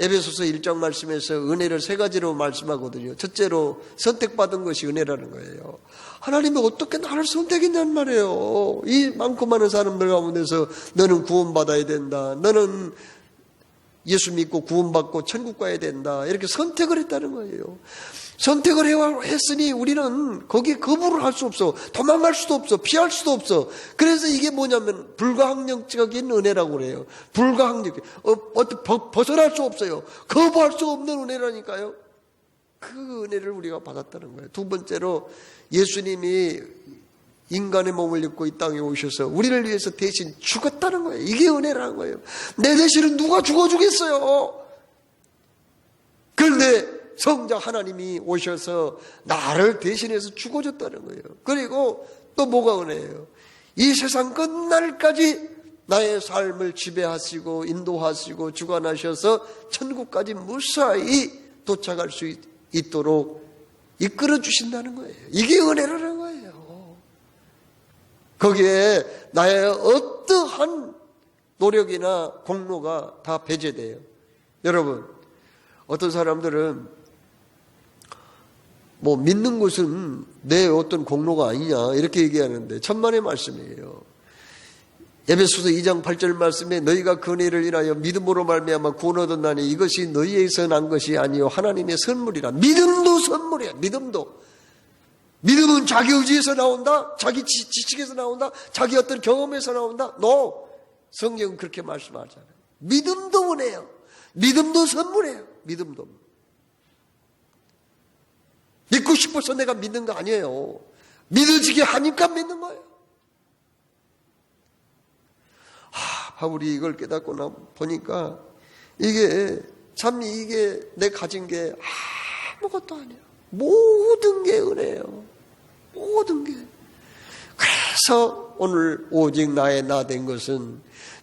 에베소서 1장 말씀에서 은혜를 세 가지로 말씀하거든요. 첫째로 선택받은 것이 은혜라는 거예요. 하나님이 어떻게 나를 선택했냐는 말이에요. 이 많고 많은 사람들 가운데서 너는 구원받아야 된다. 너는 예수 믿고 구원받고 천국 가야 된다. 이렇게 선택을 했다는 거예요. 선택을 했으니 우리는 거기에 거부를 할 수 없어. 도망갈 수도 없어. 피할 수도 없어. 그래서 이게 뭐냐면 불가항력적인 은혜라고 그래요. 불가항력. 벗어날 수 없어요. 거부할 수 없는 은혜라니까요. 그 은혜를 우리가 받았다는 거예요. 두 번째로 예수님이 인간의 몸을 입고 이 땅에 오셔서 우리를 위해서 대신 죽었다는 거예요. 이게 은혜라는 거예요. 내 대신은 누가 죽어주겠어요? 그런데 성자 하나님이 오셔서 나를 대신해서 죽어줬다는 거예요. 그리고 또 뭐가 은혜예요? 이 세상 끝날까지 나의 삶을 지배하시고 인도하시고 주관하셔서 천국까지 무사히 도착할 수 있도록 이끌어 주신다는 거예요. 이게 은혜라는 거예요. 거기에 나의 어떠한 노력이나 공로가 다 배제돼요. 여러분, 어떤 사람들은 뭐 믿는 것은 내 어떤 공로가 아니냐 이렇게 얘기하는데 천만의 말씀이에요. 에베소서 2장 8절 말씀에 너희가 그 은혜를 인하여 믿음으로 말미암아 구원 얻었나니 이것이 너희에게서 난 것이 아니요 하나님의 선물이라. 믿음도 선물이야. 믿음은 자기 의지에서 나온다? 자기 지식에서 나온다? 자기 어떤 경험에서 나온다? No. 성경은 그렇게 말씀하잖아요. 믿음도 은혜예요. 믿음도 선물이에요. 믿음도. 믿고 싶어서 내가 믿는 거 아니에요. 믿어지게 하니까 믿는 거예요. 바울이 이걸 깨닫고 나 보니까 이게 내 가진 게 아무것도 아니에요. 모든 게 은혜예요. 모든 게. 그래서 오늘 오직 나의 나 된 것은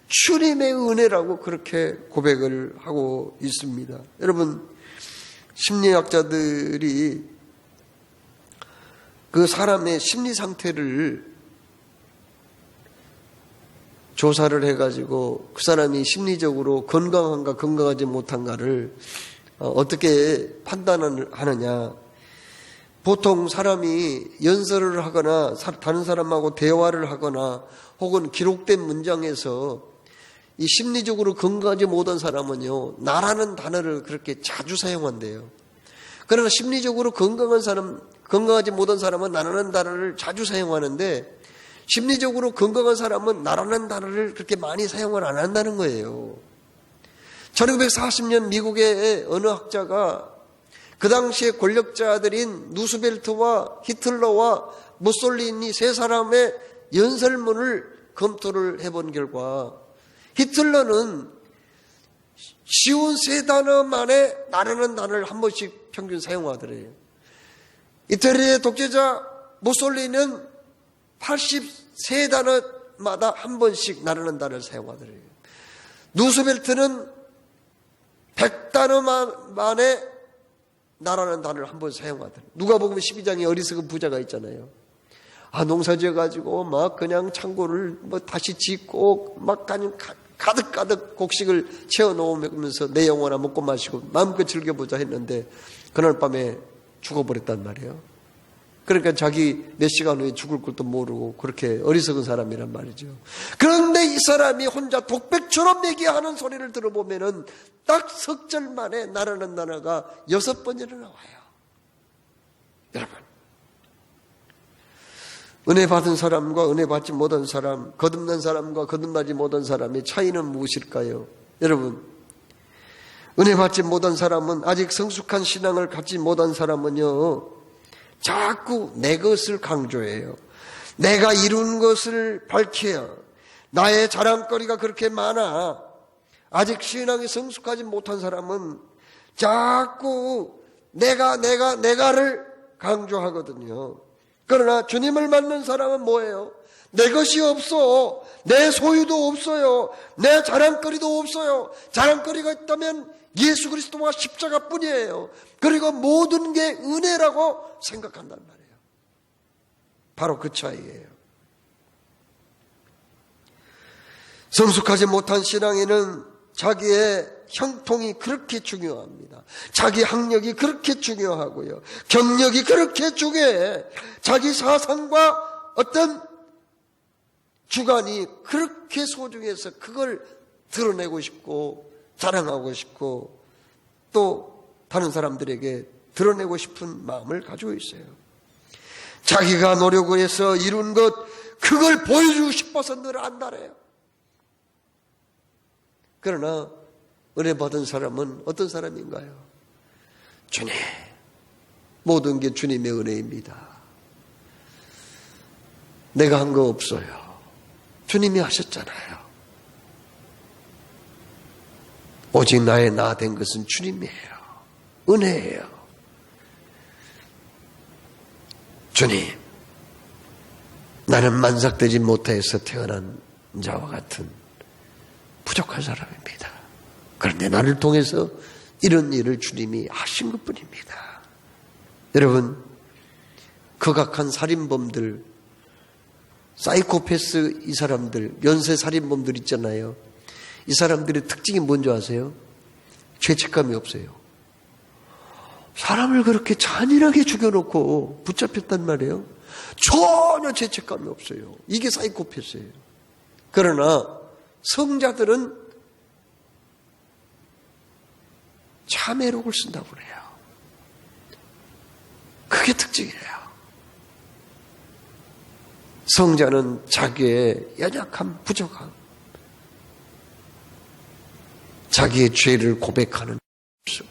주님의 은혜라고 그렇게 고백을 하고 있습니다. 여러분, 심리학자들이 그 사람의 심리 상태를 조사를 해가지고 그 사람이 심리적으로 건강한가 건강하지 못한가를 어떻게 판단을 하느냐. 보통 사람이 연설을 하거나 다른 사람하고 대화를 하거나 혹은 기록된 문장에서 이 심리적으로 건강하지 못한 사람은요, 나라는 단어를 그렇게 자주 사용한대요. 그러나 심리적으로 건강하지 못한 사람은 나라는 단어를 자주 사용하는데 심리적으로 건강한 사람은 나라는 단어를 그렇게 많이 사용을 안 한다는 거예요. 1940년 미국의 어느 학자가 그 당시에 권력자들인 누스벨트와 히틀러와 무솔리니 세 사람의 연설문을 검토를 해본 결과 히틀러는 쉬운 세 단어 만에 나라는 단어를 한 번씩 평균 사용하더래요. 이태리의 독재자 무솔리니는 83단어마다 한 번씩 나르는 단어를 사용하더래요. 누스벨트는 100단어 만에 나라는 단어를 한번 사용하더라. 누가복음 12장에 어리석은 부자가 있잖아요. 농사 지어가지고 막 그냥 창고를 뭐 다시 짓고 막 그냥 가득가득 곡식을 채워 놓으면서 내 영혼아 먹고 마시고 마음껏 즐겨보자 했는데 그날 밤에 죽어버렸단 말이에요. 그러니까 자기 몇 시간 후에 죽을 것도 모르고 그렇게 어리석은 사람이란 말이죠. 그런데 이 사람이 혼자 독백처럼 얘기하는 소리를 들어보면은 딱 석 절 만에 나라는 단어가 6번이나 나와요. 여러분, 은혜 받은 사람과 은혜 받지 못한 사람, 거듭난 사람과 거듭나지 못한 사람의 차이는 무엇일까요? 여러분, 은혜 받지 못한 사람은, 아직 성숙한 신앙을 갖지 못한 사람은요, 자꾸 내 것을 강조해요. 내가 이룬 것을 밝혀요. 나의 자랑거리가 그렇게 많아. 아직 신앙이 성숙하지 못한 사람은 자꾸 내가를 강조하거든요. 그러나 주님을 만난 사람은 뭐예요? 내 것이 없어. 내 소유도 없어요. 내 자랑거리도 없어요. 자랑거리가 있다면 예수 그리스도와 십자가뿐이에요. 그리고 모든 게 은혜라고 생각한단 말이에요. 바로 그 차이예요. 성숙하지 못한 신앙인은 자기의 형통이 그렇게 중요합니다. 자기 학력이 그렇게 중요하고요. 경력이 그렇게 중요해. 자기 사상과 어떤 주관이 그렇게 소중해서 그걸 드러내고 싶고 자랑하고 싶고 또 다른 사람들에게 드러내고 싶은 마음을 가지고 있어요. 자기가 노력을 해서 이룬 것 그걸 보여주고 싶어서 늘 안달해요. 그러나 은혜 받은 사람은 어떤 사람인가요? 주님, 모든 게 주님의 은혜입니다. 내가 한 거 없어요. 주님이 하셨잖아요. 오직 나의 나 된 것은 주님이에요. 은혜예요. 주님, 나는 만삭되지 못해서 태어난 자와 같은 부족한 사람입니다. 그런데 나를 통해서 이런 일을 주님이 하신 것뿐입니다. 여러분, 극악한 살인범들, 사이코패스 이 사람들, 연쇄 살인범들 있잖아요. 이 사람들의 특징이 뭔지 아세요? 죄책감이 없어요. 사람을 그렇게 잔인하게 죽여놓고 붙잡혔단 말이에요. 전혀 죄책감이 없어요. 이게 사이코패스예요. 그러나 성자들은 참회록을 쓴다고 그래요. 그게 특징이에요. 성자는 자기의 연약함, 부족함, 자기의 죄를 고백하는 쓰고,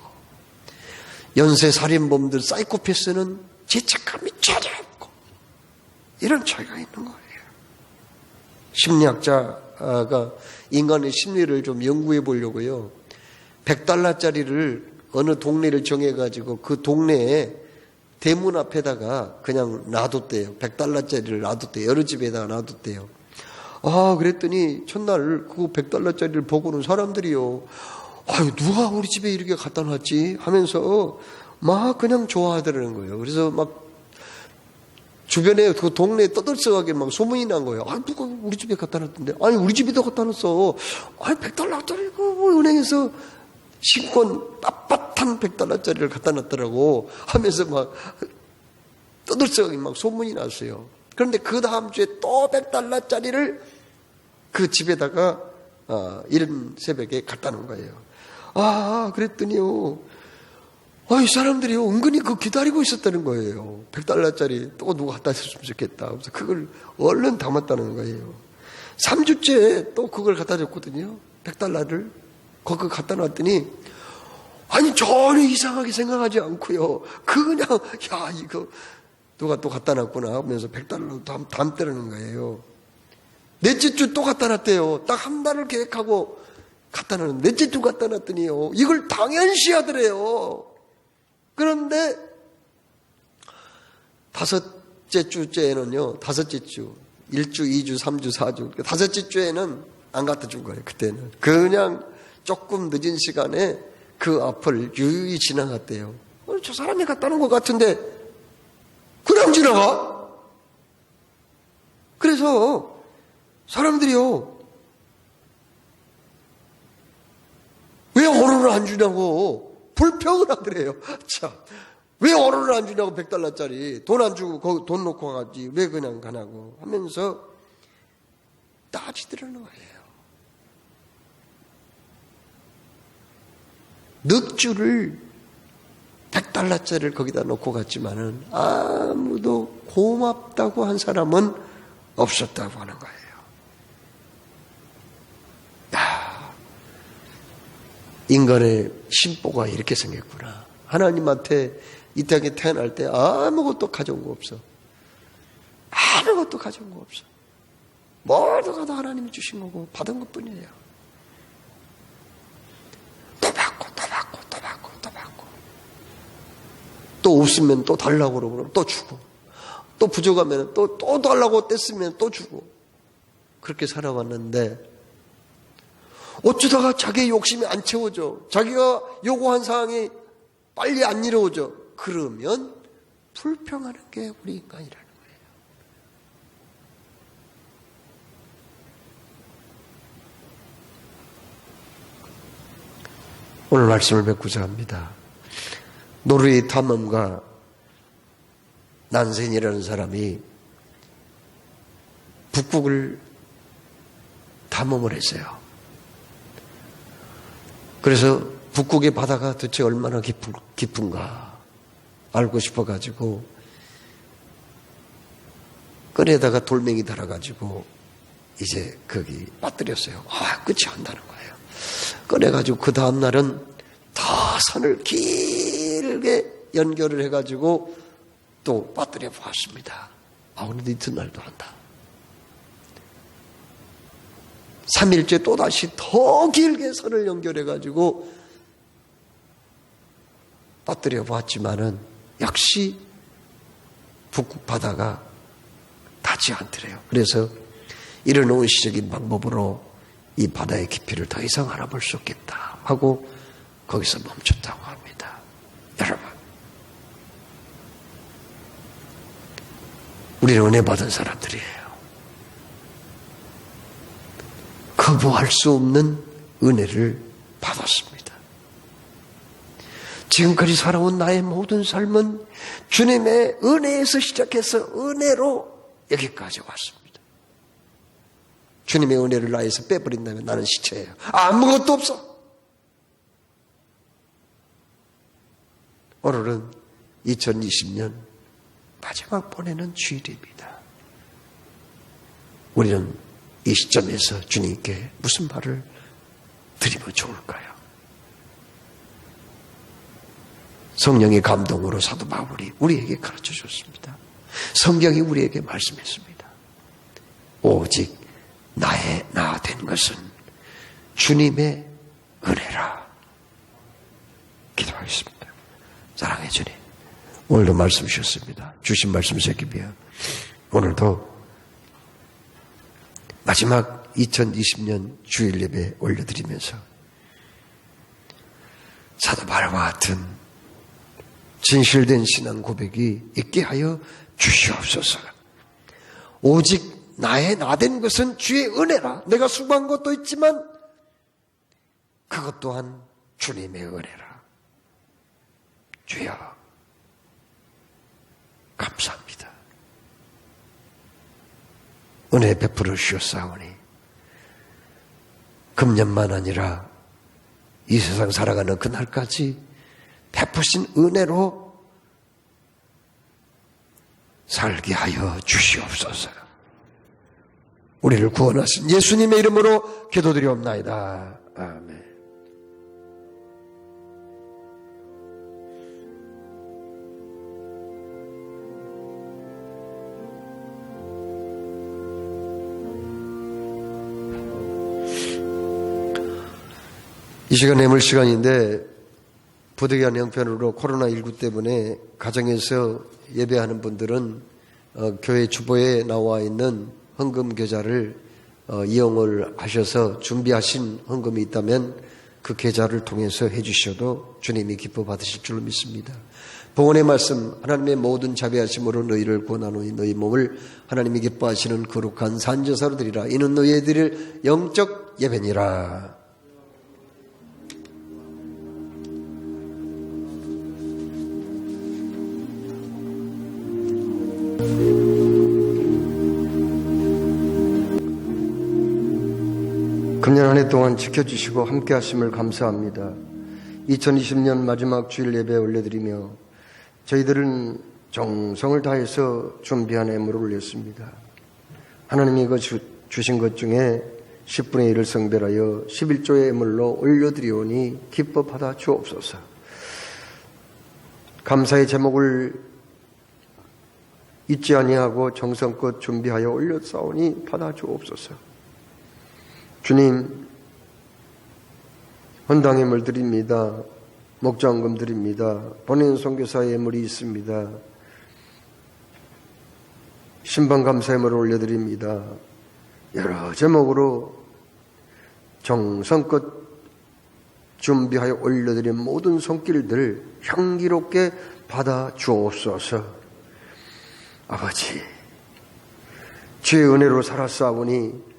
연쇄살인범들, 사이코패스는 죄책감이 전혀 없고, 이런 차이가 있는 거예요. 심리학자가 인간의 심리를 좀 연구해 보려고요, $100짜리를 어느 동네를 정해가지고 그 동네에 대문 앞에다가 그냥 놔뒀대요. $100짜리를 놔뒀대요. 여러 집에다가 놔뒀대요. 그랬더니 첫날 그 $100짜리를 보고는 사람들이요, 누가 우리 집에 이렇게 갖다 놨지? 하면서 막 그냥 좋아하더라는 거예요. 그래서 막 주변에 그 동네에 떠들썩하게 막 소문이 난 거예요. 누가 우리 집에 갖다 놨던데? 우리 집에도 갖다 놨어. $100짜리 뭐 은행에서 신권 빳빳한 $100짜리를 갖다 놨더라고 하면서 막 떠들썩하게 막 소문이 났어요. 그런데 그 다음 주에 또 $100짜리를 그 집에다가 이른 새벽에 갖다 놓은 거예요. 그랬더니요, 이 사람들이요, 은근히 그거 기다리고 있었다는 거예요. $100짜리 또 누가 갖다 줬으면 좋겠다. 그래서 그걸 얼른 담았다는 거예요. 3주째 또 그걸 갖다 줬거든요. $100를. 거기 갖다 놨더니, 전혀 이상하게 생각하지 않고요. 그냥, 이거 누가 또 갖다 놨구나 하면서 $100로 담더라는 거예요. 넷째 주 또 갖다 놨대요. 딱 한 달을 계획하고 갖다 놨는데, 넷째 주 갖다 놨더니요, 이걸 당연시 하더래요. 그런데, 다섯째 주째는요, 1주, 2주, 3주, 4주, 다섯째 주에는 안 갖다 준 거예요, 그때는. 그냥 조금 늦은 시간에 그 앞을 유유히 지나갔대요. 저 사람이 갔다는 것 같은데 그냥 지나가? 그래서 사람들이요, 왜 언어를 안 주냐고 불평을 하더래요. 참, 왜 언어를 안 주냐고, $100짜리 돈 안 주고 거기 돈 놓고 가지 왜 그냥 가냐고 하면서 따지더라는 거예요. 늑주를 $100짜리를 거기다 놓고 갔지만은 아무도 고맙다고 한 사람은 없었다고 하는 거예요. 야, 인간의 심보가 이렇게 생겼구나. 하나님한테 이 땅에 태어날 때 아무것도 가져온 거 없어. 아무것도 가져온 거 없어. 모두가 다 하나님이 주신 거고 받은 것 뿐이에요. 또 받고 또 받고 또 받고 또 받고, 또 없으면 또 달라고 그러고 또 주고, 또 부족하면 또 달라고 뗐으면 또 주고, 그렇게 살아왔는데 어쩌다가 자기의 욕심이 안 채워져, 자기가 요구한 사항이 빨리 안 이루어져, 그러면 불평하는 게 우리 인간이라는 거예요. 오늘 말씀을 맺고자 합니다. 노르웨이 탐험가 난센이라는 사람이 북극을 탐험을 했어요. 그래서 북극의 바다가 도대체 얼마나 깊은가 알고 싶어가지고 끈에다가 돌멩이 달아가지고 이제 거기 빠뜨렸어요. 끝이 안다는 거예요. 꺼내가지고 그 다음날은 더 선을 길게 연결을 해가지고 또 빠뜨려 보았습니다. 그런데 이튿날도 한다. 3일째 또다시 더 길게 선을 연결해가지고 빠뜨려 보았지만은 역시 북극 바다가 닿지 않더래요. 그래서 이런 원시적인 방법으로 이 바다의 깊이를 더 이상 알아볼 수 없겠다 하고 거기서 멈췄다고 합니다. 여러분, 우리는 은혜 받은 사람들이에요. 거부할 수 없는 은혜를 받았습니다. 지금까지 살아온 나의 모든 삶은 주님의 은혜에서 시작해서 은혜로 여기까지 왔습니다. 주님의 은혜를 나에서 빼버린다면 나는 시체예요. 아무것도 없어. 오늘은 2020년 마지막 보내는 주일입니다. 우리는 이 시점에서 주님께 무슨 말을 드리면 좋을까요? 성령의 감동으로 사도 바울이 우리에게 가르쳐 줬습니다. 성경이 우리에게 말씀했습니다. 오직 나의 나 된 것은 주님의 은혜라. 기도하겠습니다. 사랑해 주님, 오늘도 말씀 주셨습니다. 주신 말씀 새기며 오늘도 마지막 2020년 주일 예배 올려드리면서 사도 바울과 같은 진실된 신앙 고백이 있게 하여 주시옵소서. 오직 나의 나 된 것은 주의 은혜라. 내가 수고한 것도 있지만 그것 또한 주님의 은혜라. 주여, 감사합니다. 은혜 베풀어 주셨사오니 금년만 아니라 이 세상 살아가는 그날까지 베푸신 은혜로 살게 하여 주시옵소서. 우리를 구원하신 예수님의 이름으로 기도드리옵나이다. 아멘. 이 시간 내물 시간인데 부득이한 형편으로 코로나19 때문에 가정에서 예배하는 분들은 교회 주보에 나와 있는 헌금 계좌를 이용을 하셔서 준비하신 헌금이 있다면 그 계좌를 통해서 해주셔도 주님이 기뻐 받으실 줄로 믿습니다. 봉헌의 말씀, 하나님의 모든 자비하심으로 너희를 구원하노니 너희 몸을 하나님이 기뻐하시는 거룩한 산제사로 드리라. 이는 너희의 드릴 영적 예배니라. 금년 한 해 동안 지켜주시고 함께 하심을 감사합니다. 2020년 마지막 주일 예배 올려드리며 저희들은 정성을 다해서 준비한 예물을 올렸습니다. 하나님이 주신 것 중에 10분의 1을 성별하여 11조의 예물로 올려드리오니 기뻐 받아 주옵소서. 감사의 제목을 잊지 아니하고 정성껏 준비하여 올렸사오니 받아 주옵소서. 주님, 헌당예물 드립니다. 목장금 드립니다. 본인 선교사 예물이 있습니다. 신방감사예물을 올려드립니다. 여러 제목으로 정성껏 준비하여 올려드린 모든 손길들 향기롭게 받아 주옵소서. 아버지, 주의 은혜로 살았사오니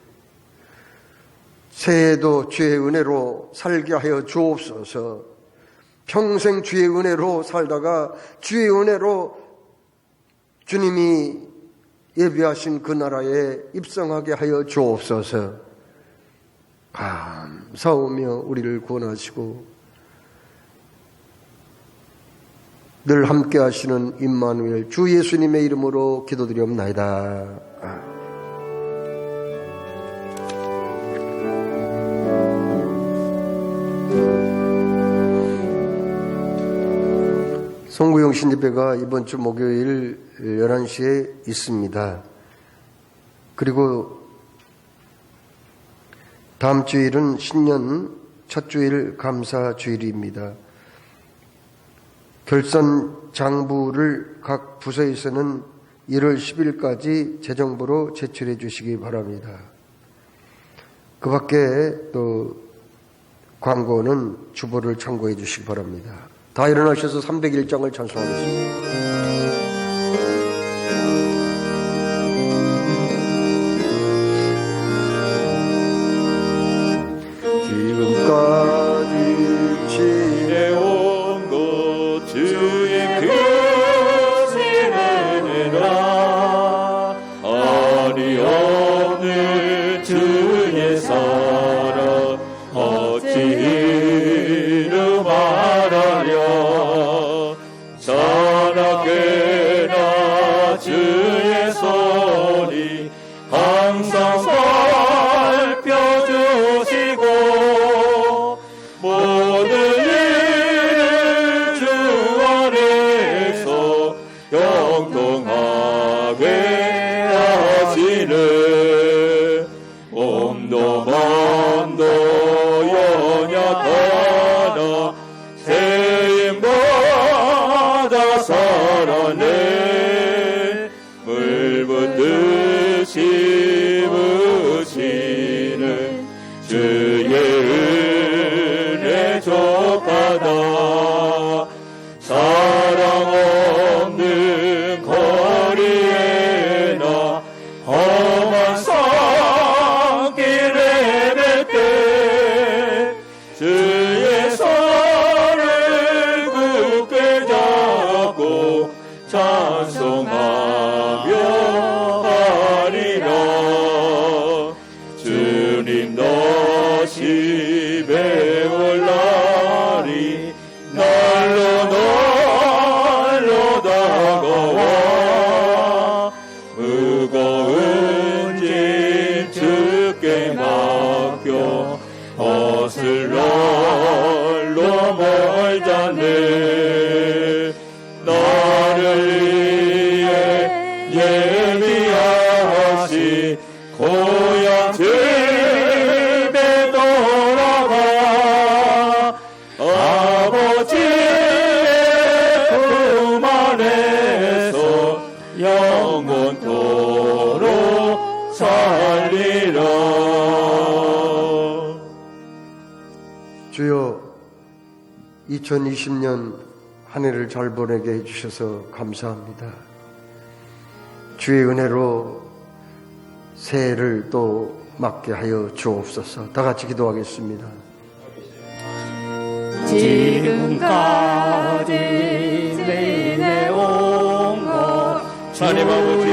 새해에도 주의 은혜로 살게 하여 주옵소서. 평생 주의 은혜로 살다가 주의 은혜로 주님이 예비하신 그 나라에 입성하게 하여 주옵소서. 감사하며 우리를 구원하시고 늘 함께 하시는 임마누엘 주 예수님의 이름으로 기도드리옵나이다. 송구용 신집회가 이번 주 목요일 11시에 있습니다. 그리고 다음 주일은 신년 첫 주일 감사 주일입니다. 결산 장부를 각 부서에서는 1월 10일까지 재정부로 제출해 주시기 바랍니다. 그 밖에 또 광고는 주보를 참고해 주시기 바랍니다. 다 일어나셔서 301장을 찬송하겠습니다. 지금까지 지내온 것 주의 크시네라. 아리 없는 주의 사랑 어찌 이름 알아려. 자나깨나 주의 소리 항상 살펴주시고 모든 일을 주 안에서 영통하게 하시는 몸도 만도 연약하나 세임받아 살아내 물 붓듯이 부시는 주의 은혜 족하다. 사랑 없는 거리에나 험한 산길에 뵐때 주의 손을 굳게 잡고 찬송하며 하리라. 주님 다시 배울 날이 날로 다가와 무거운 짐 주께 맡겨 거슬러 멀잖네. 나를 위해 예비하신 고향 집에 돌아가 아버지의 품 안에서 영원토록 살리라. 주여, 2020년 한 해를 잘 보내게 해주셔서 감사합니다. 주의 은혜로 새해를 또 맞게 하여 주옵소서. 다 같이 기도하겠습니다. 지금까지 지내온 것 하나님 아버지,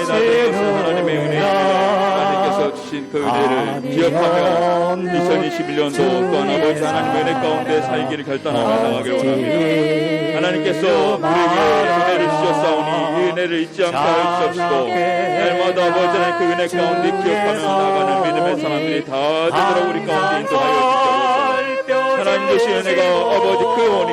하나님의 은혜, 하나님께서 주신 그 은혜를 기억하며 2021년도 또한 아버지 하나님의 은혜 가운데 살기를 결단하며 나가기를 원합니다. 하나님께서 우리에게 은혜를 주셨사오니 이 은혜를 잊지 않게 하여 주옵시고, 날마다 아버지 하나님 그 은혜 가운데 기억하며 나가는 믿음의 사람들이 다 되도록 우리 가운데 인도하여 주옵소서. 하나님 주신 은혜가 아버지 그 원이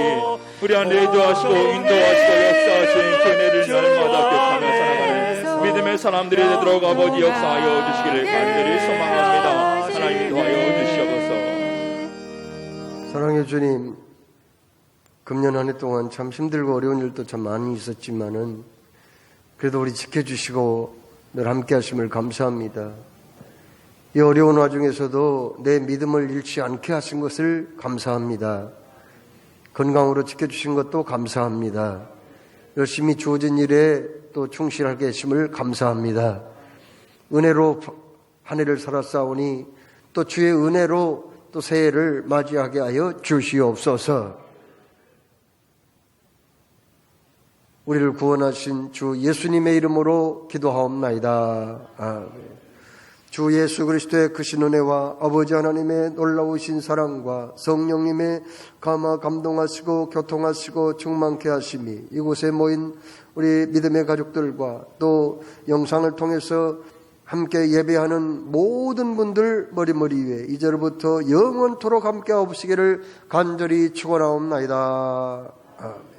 우리 안에 인도하시고 역사하신 그 은혜를 날마다 기억하며 살아가는 믿음의 사람들이 되도록 아버지 역사하여 주시기를 간절히 소망합니다. 하나님 인도하여 주시옵소서. 사랑해 주님, 금년 한 해 동안 참 힘들고 어려운 일도 참 많이 있었지만은 그래도 우리 지켜주시고 늘 함께 하심을 감사합니다. 이 어려운 와중에서도 내 믿음을 잃지 않게 하신 것을 감사합니다. 건강으로 지켜주신 것도 감사합니다. 열심히 주어진 일에 또 충실하게 하심을 감사합니다. 은혜로 한 해를 살았사오니 또 주의 은혜로 또 새해를 맞이하게 하여 주시옵소서. 우리를 구원하신 주 예수님의 이름으로 기도하옵나이다. 아멘. 주 예수 그리스도의 크신 은혜와 아버지 하나님의 놀라우신 사랑과 성령님의 감동하시고 교통하시고 충만케 하심이 이곳에 모인 우리 믿음의 가족들과 또 영상을 통해서 함께 예배하는 모든 분들 머리머리 위에 이제로부터 영원토록 함께 하옵시기를 간절히 축원하옵나이다. 아멘.